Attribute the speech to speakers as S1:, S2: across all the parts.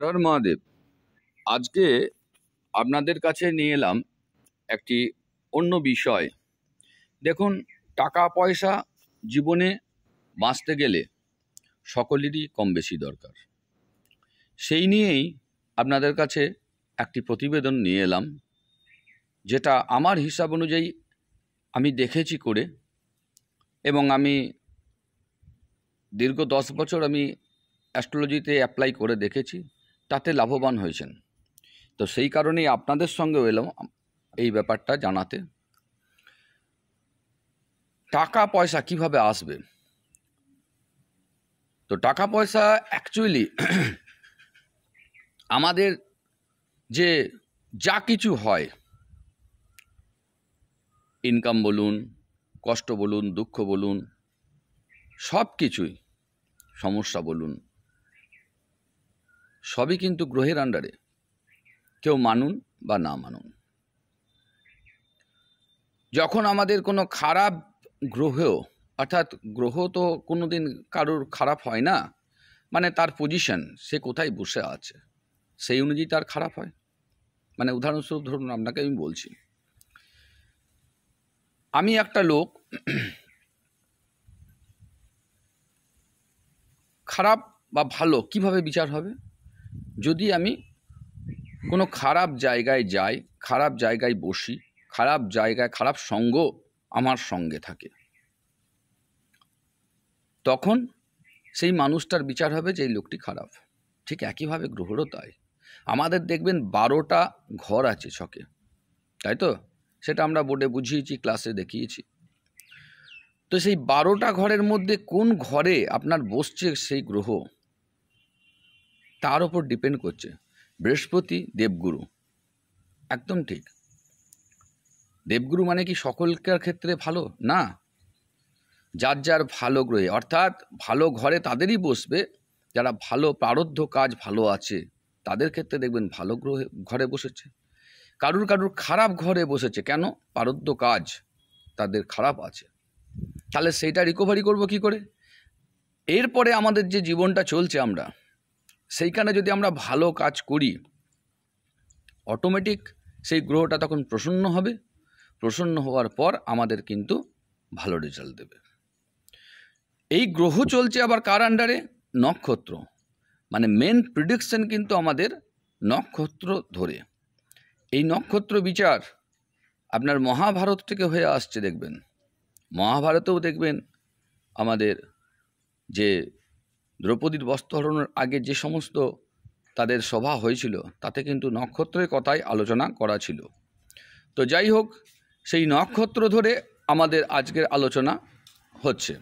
S1: হর মহাদেব। আজকে আপনাদের কাছে নিয়ে এলাম একটি অন্য বিষয়। দেখুন, টাকা পয়সা জীবনে বাঁচতে গেলে সকলেরই কম বেশি দরকার। সেই নিয়েই আপনাদের কাছে একটি প্রতিবেদন নিয়ে এলাম, যেটা আমার হিসাব অনুযায়ী আমি দেখেছি করে, এবং আমি দীর্ঘ 10 বছর আমি অ্যাস্ট্রোলজিতে অ্যাপ্লাই করে দেখেছি, তাতে লাভবান হয়েছেন। তো সেই কারণেই আপনাদের সঙ্গেও এলাম এই ব্যাপারটা জানাতে। টাকা পয়সা কিভাবে আসবে? তো টাকা পয়সা অ্যাকচুয়ালি আমাদের যে যা কিছু হয়, ইনকাম বলুন, কষ্ট বলুন, দুঃখ বলুন, সব কিছুই, সমস্যা বলুন, সবই কিন্তু গ্রহের আন্ডারে, কেউ মানুন বা না মানুন। যখন আমাদের কোনো খারাপ গ্রহ, অর্থাৎ গ্রহ তো কোনো দিন কারোর খারাপ হয় না, মানে তার পজিশন, সে কোথায় বসে আছে সেই অনুযায়ী তার খারাপ হয়। মানে উদাহরণস্বরূপ ধরুন, আপনাকে আমি বলছি, আমি একটা লোক, খারাপ বা ভালো কিভাবে বিচার হবে? যদি আমি কোনো খারাপ জায়গায় যাই, খারাপ জায়গায় বসি, খারাপ জায়গায় খারাপ সঙ্গ আমার সঙ্গে থাকে, তখন সেই মানুষটার বিচার হবে যে এই লোকটি খারাপ। ঠিক একইভাবে গ্রহরও তাই। আমাদের দেখবেন 12টা ঘর আছে ছকে, তাই তো? সেটা আমরা বোর্ডে বুঝিয়েছি, ক্লাসে দেখিয়েছি। তো সেই 12টা ঘরের মধ্যে কোন ঘরে আপনার বসছে সেই গ্রহ, তার উপর ডিপেন্ড করছে। বৃহস্পতি দেবগুরু, একদম ঠিক। দেবগুরু মানে কি সকলকার ক্ষেত্রে ভালো না? যার যার ভালো গ্রহে, অর্থাৎ ভালো ঘরে তাদেরই বসবে যারা ভালো প্রারব্ধ কাজ ভালো আছে, তাদের ক্ষেত্রে দেখবেন ভালো ঘরে বসেছে। কারুর কারুর খারাপ ঘরে বসেছে, কেন? প্রারব্ধ কাজ তাদের খারাপ আছে। তাহলে সেইটা রিকভারি করব কি করে? এরপরে আমাদের যে জীবনটা চলছে, আমরা সেইখানে যদি আমরা ভালো কাজ করি, অটোমেটিক সেই গ্রহটা তখন প্রসন্ন হবে। প্রসন্ন হওয়ার পর আমাদের কিন্তু ভালো রেজাল্ট দেবে। এই গ্রহ চলছে আবার কার আন্ডারে? নক্ষত্র। মানে মেন প্রিডিকশন কিন্তু আমাদের নক্ষত্র ধরে। এই নক্ষত্র বিচার আপনার মহাভারত থেকে হয়ে আসছে। দেখবেন মহাভারতেও দেখবেন আমাদের যে দ্রৌপদীর বস্ত্রহরণের আগে যে সমস্ত তাদের সভা হয়েছিল, তাতে কিন্তু নক্ষত্রের কথাই আলোচনা করা ছিল। তো যাই হোক, সেই নক্ষত্র ধরে আমাদের আজকের আলোচনা হচ্ছে।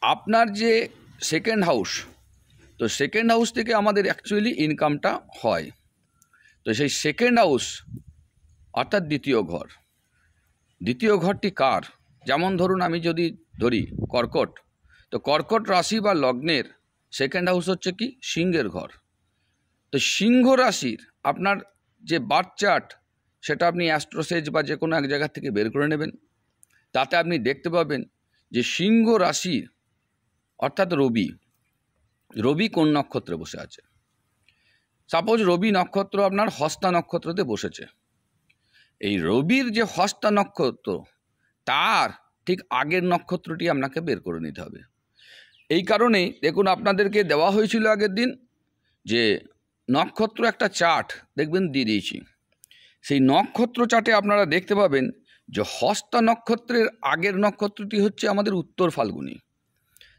S1: আপনার যে সেকেন্ড হাউস, তো সেকেন্ড হাউস থেকে আমাদের অ্যাকচুয়ালি ইনকামটা হয়। তো সেই সেকেন্ড হাউস অর্থাৎ দ্বিতীয় ঘর, দ্বিতীয় ঘরটি কার? যেমন ধরুন, আমি যদি ধরি কর্কট, তো কর্কট রাশি বা লগ্নের সেকেন্ড হাউস হচ্ছে কি? সিংহের ঘর। তো সিংহ রাশির আপনার যে বার্থ চার্ট, সেটা আপনি অ্যাস্ট্রোসেজ বা যে কোনো এক জায়গা থেকে বের করে নেবেন। তাতে আপনি দেখতে পাবেন যে সিংহ রাশি অর্থাৎ রবি, রবি কোন নক্ষত্রে বসে আছে। সাপোজ রবি নক্ষত্র আপনার হস্তা নক্ষত্রতে বসেছে। এই রবির যে হস্তা নক্ষত্র, তার ঠিক আগের নক্ষত্রটি আপনাকে বের করে নিতে হবে। এই কারণেই দেখুন, আপনাদেরকে দেওয়া হয়েছিল আগের দিন যে নক্ষত্র একটা চার্ট দেখবেন দিয়ে দিয়েছি। সেই নক্ষত্র চার্টে আপনারা দেখতে পাবেন যে হস্তা নক্ষত্রের আগের নক্ষত্রটি হচ্ছে আমাদের উত্তর ফাল্গুনী।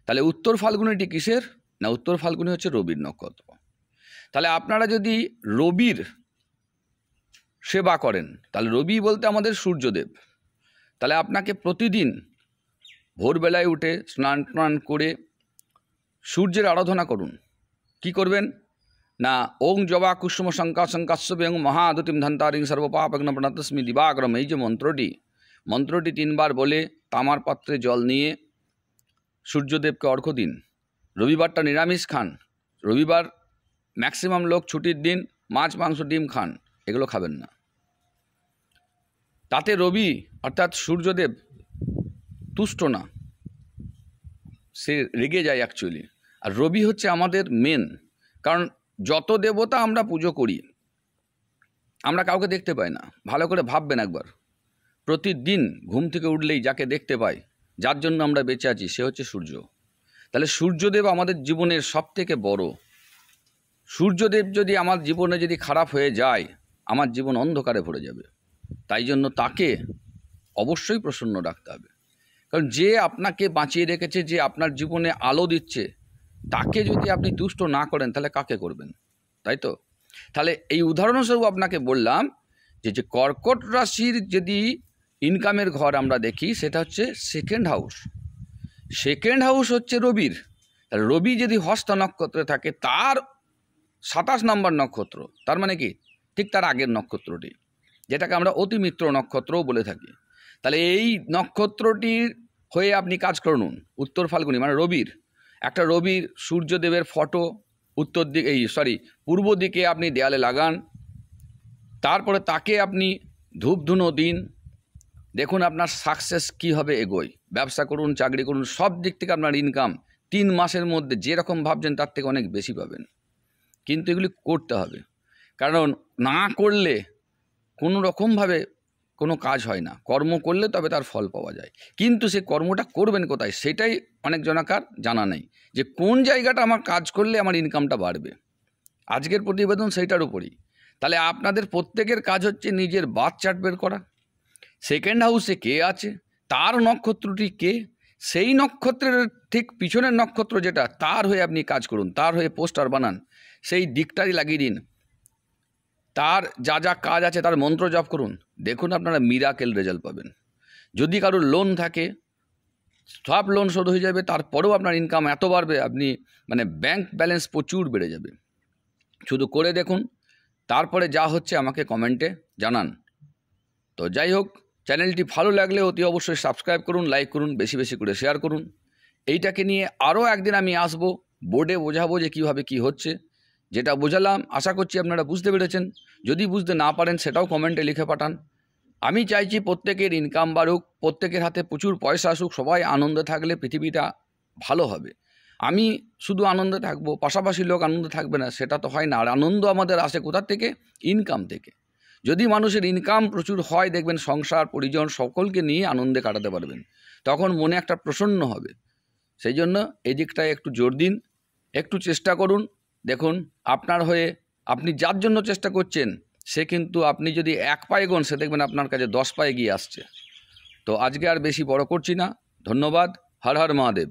S1: তাহলে উত্তর ফাল্গুনীটি কিসের? না, উত্তর ফাল্গুনী হচ্ছে রবির নক্ষত্র। তাহলে আপনারা যদি রবির সেবা করেন, তাহলে রবি বলতে আমাদের সূর্যদেব, তাহলে আপনাকে প্রতিদিন ভোরবেলায় উঠে স্নান টান করে সূর্যের আরাধনা করুন। কি করবেন না, ওং জবা কুসুম শঙ্কাশ্যং মহাদতিম ধন্তারিং সর্বপাপগ্ন প্রণতস্মি দিবাগ্রম, এই যে মন্ত্রটি 3 বার বলে তামার পাত্রে জল নিয়ে সূর্যদেবকে অর্ঘ্য দিন। রবিবারটা নিরামিষ খান। রবিবার ম্যাক্সিমাম লোক ছুটির দিন মাছ মাংস ডিম খান, এগুলো খাবেন না। তাতে রবি অর্থাৎ সূর্যদেব তুষ্ট না, সে রেগে যায় অ্যাকচুয়ালি। আর রবি হচ্ছে আমাদের মেন, কারণ যত দেবতা আমরা পুজো করি, আমরা কাউকে দেখতে পাই না। ভালো করে ভাববেন একবার, প্রতিদিন ঘুম থেকে উঠলেই যাকে দেখতে পাই, যার জন্য আমরা বেঁচে আছি, সে হচ্ছে সূর্য। তাহলে সূর্যদেব আমাদের জীবনের সবথেকে বড়। সূর্যদেব যদি আমার জীবনে যদি খারাপ হয়ে যায়, আমার জীবন অন্ধকারে ভরে যাবে। তাই জন্য তাকে অবশ্যই প্রসন্ন রাখতে হবে। কারণ যে আপনাকে বাঁচিয়ে রেখেছে, যে আপনার জীবনে আলো দিচ্ছে, তাকে যদি আপনি তুষ্ট না করেন, তাহলে কাকে করবেন? তাই তো? তাহলে এই উদাহরণস্বরূপ আপনাকে বললাম যে কর্কট রাশির যদি ইনকামের ঘর আমরা দেখি, সেটা হচ্ছে সেকেন্ড হাউস। সেকেন্ড হাউস হচ্ছে রবির। রবি যদি হস্ত নক্ষত্রে থাকে, তার 27 নম্বর নক্ষত্র, তার মানে কি ঠিক তার আগের নক্ষত্রটি, যেটাকে আমরা অতিমিত্র নক্ষত্রও বলে থাকি। তাহলে এই নক্ষত্রটির হয়ে আপনি কাজ করুন। উত্তর ফাল্গুনি মানে রবির, একটা রবির সূর্যদেবের ফটো উত্তর দিকে পূর্ব দিকে আপনি দেয়ালে লাগান। তারপরে তাকে আপনি ধূপ ধুনো দিন। দেখুন আপনার সাকসেস কীভাবে এগোয়। ব্যবসা করুন, চাকরি করুন, সব দিক থেকে আপনার ইনকাম 3 মাসের মধ্যে যেরকম ভাবছেন তার থেকে অনেক বেশি পাবেন। কিন্তু এগুলি করতে হবে, কারণ না করলে কোনো রকমভাবে কোনো কাজ হয় না। কর্ম করলে তবে তার ফল পাওয়া যায়। কিন্তু সে কর্মটা করবেন কোথায়, সেটাই অনেক জনাকার জানা নেই, যে কোন জায়গাটা আমার কাজ করলে আমার ইনকামটা বাড়বে। আজকের প্রতিবেদন সেইটার উপরই। তাহলে আপনাদের প্রত্যেকের কাজ হচ্ছে নিজের বার্থ চার্ট বের করা। সেকেন্ড হাউসে কে আছে, তার নক্ষত্রটি কে, সেই নক্ষত্রের ঠিক পিছনের নক্ষত্র যেটা, তার হয়ে আপনি কাজ করুন, তার হয়ে পোস্টার বানান, সেই দিকটাই লাগিয়ে দিন। তার যা যা কাজ আছে তার মন্ত্র জপ করুন। দেখুন আপনারা মিরাকেল রেজাল্ট পাবেন। যদি কারোর লোন থাকে, সব লোন শোধ হয়ে যাবে, তারপরেও আপনার ইনকাম এত বাড়বে, আপনি মানে ব্যাংক ব্যালেন্স প্রচুর বেড়ে যাবে। শুধু করে দেখুন, তারপরে যা হচ্ছে আমাকে কমেন্টে জানান। তো যাই হোক, চ্যানেলটি ভালো লাগলে অতি অবশ্যই সাবস্ক্রাইব করুন, লাইক করুন, বেশি বেশি করে শেয়ার করুন। এইটাকে নিয়ে আরও একদিন আমি আসবো, বোর্ডে বোঝাবো যে কীভাবে কী হচ্ছে। যেটা বোঝালাম আশা করছি আপনারা বুঝতে পেরেছেন। যদি বুঝতে না পারেন সেটাও কমেন্টে লিখে পাঠান। আমি চাইছি প্রত্যেকের ইনকাম বাড়ুক, প্রত্যেকের হাতে প্রচুর পয়সা আসুক, সবাই আনন্দে থাকলে পৃথিবীটা ভালো হবে। আমি শুধু আনন্দে থাকবো, পাশাপাশি লোক আনন্দে থাকবে না, সেটা তো হয় না। আর আনন্দ আমাদের আসে কোথা থেকে? ইনকাম থেকে। যদি মানুষের ইনকাম প্রচুর হয়, দেখবেন সংসার পরিজন সকলকে নিয়ে আনন্দে কাটাতে পারবেন, তখন মনে একটা প্রসন্ন হবে। সেই জন্য এই দিকটায় একটু জোর দিন, একটু চেষ্টা করুন। দেখুন আপনার হয়ে আপনি যার জন্য চেষ্টা করছেন, সে কিন্তু আপনি যদি 1 পায়ে গোন, সে দেখবেন আপনার কাছে 10 পায়ে গিয়ে আসছে। তো আজকে আর বেশি বড় করছি না। ধন্যবাদ। হর হর মহাদেব।